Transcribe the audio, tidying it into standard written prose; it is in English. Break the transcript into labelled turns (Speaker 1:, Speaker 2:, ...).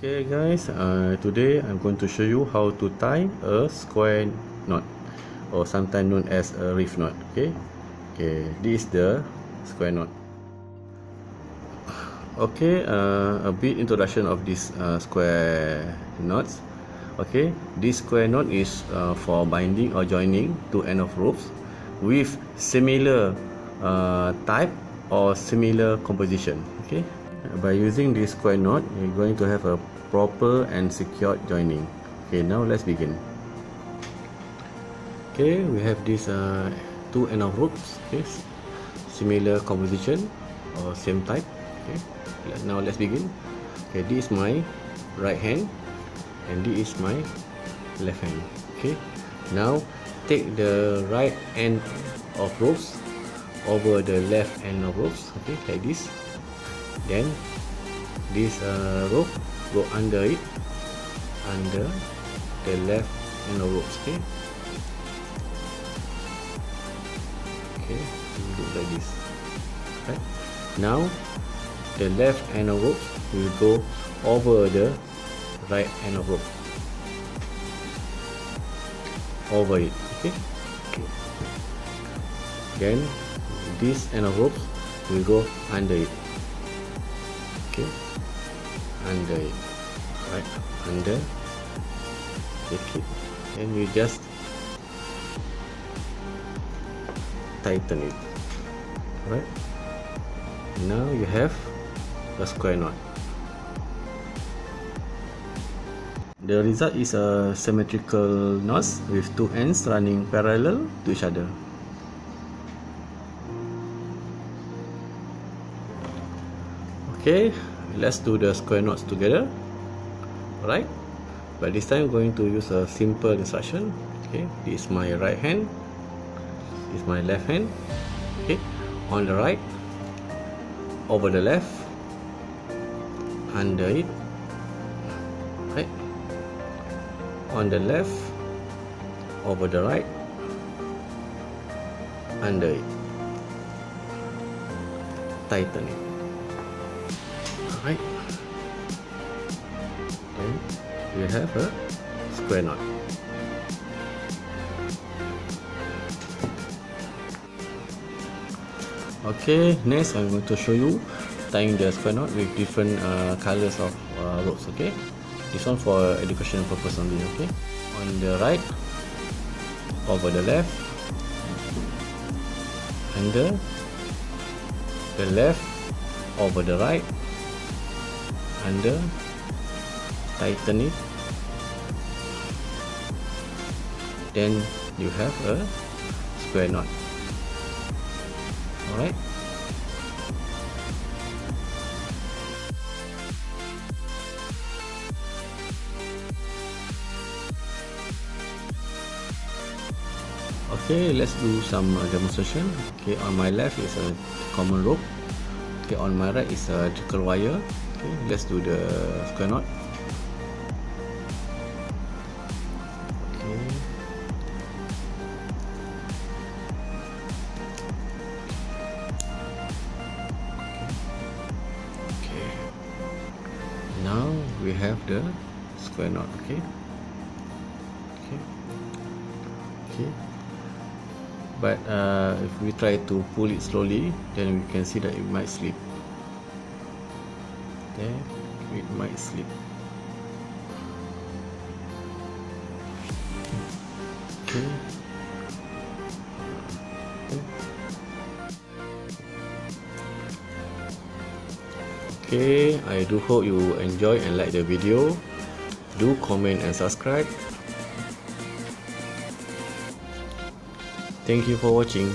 Speaker 1: Okay guys, today I'm going to show you how to tie a square knot, or sometimes known as a reef knot. Okay, this is the square knot. Okay, a bit introduction of this square knots. Okay, this square knot is for binding or joining two ends of ropes with similar type or similar composition. Okay, by using this square knot, you're going to have a proper and secured joining. Okay, now let's begin. Okay, we have these two ends of ropes. Okay, similar composition or same type. Okay, now let's begin. Okay, this is my right hand and this is my left hand. Okay, now take the right end of ropes over the left end of ropes. Okay, like this. Then this rope go under it, under the left end of ropes. Okay, look like this. Right, now the left end of rope will go over the right end of rope, over it. Okay, then this end of rope will go under it. Okay, under it, right, under, take it, and you just tighten it. Right, now you have a square knot. The result is a symmetrical knot with two ends running parallel to each other. Okay, let's do the square knots together. Alright, but this time I'm going to use a simple instruction. Okay, this is my right hand, this is my left hand. Okay, on the right, over the left, under it. Right, on the left, over the right, under it, tighten it. Alright, then you have a square knot. Okay, next I'm going to show you tying the square knot with different colors of ropes. Okay, this one for educational purpose only. Okay, on the right, over the left, under the left, over the right, under, tighten it, then you have a square knot. Alright, okay, let's do some demonstration. Okay, on my left is a common rope. Okay, on my right is a trickle wire. Okay, let's do the square knot. Okay, now we have the square knot. Okay, but if we try to pull it slowly, then we can see that it might slip. There, it might slip. Okay. Okay, I do hope you enjoy and like the video. Do comment and subscribe. Thank you for watching.